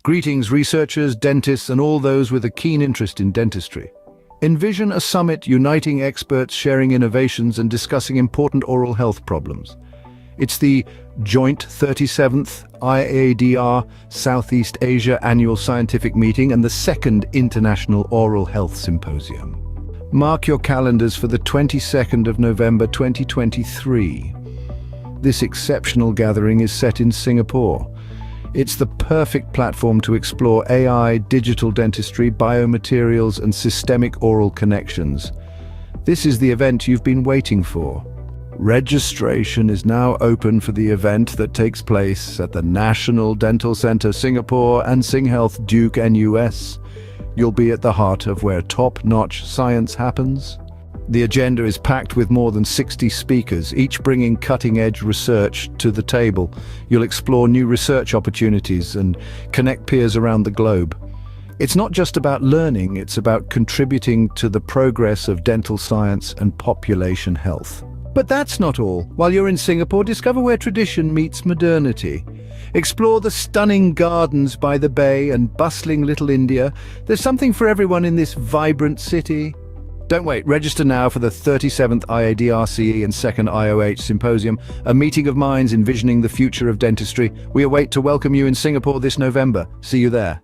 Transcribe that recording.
Greetings, researchers, dentists, and all those with a keen interest in dentistry. Envision a summit uniting experts, sharing innovations, and discussing important oral health problems. It's the joint 37th IADR Southeast Asia Annual Scientific Meeting and the second International Oral Health Symposium. Mark your calendars for the 22nd of November 2023. This exceptional gathering is set in Singapore. It's the perfect platform to explore AI, digital dentistry, biomaterials, and systemic oral connections. This is the event you've been waiting for. Registration is now open for the event that takes place at the National Dental Center Singapore and SingHealth Duke NUS. You'll be at the heart of where top-notch science happens. The agenda is packed with more than 60 speakers, each bringing cutting-edge research to the table. You'll explore new research opportunities and connect peers around the globe. It's not just about learning, it's about contributing to the progress of dental science and population health. But that's not all. While you're in Singapore, discover where tradition meets modernity. Explore the stunning gardens by the bay and bustling Little India. There's something for everyone in this vibrant city. Don't wait, register now for the 37th IADRCE and 2nd IOH Symposium, a meeting of minds envisioning the future of dentistry. We await to welcome you in Singapore this November. See you there.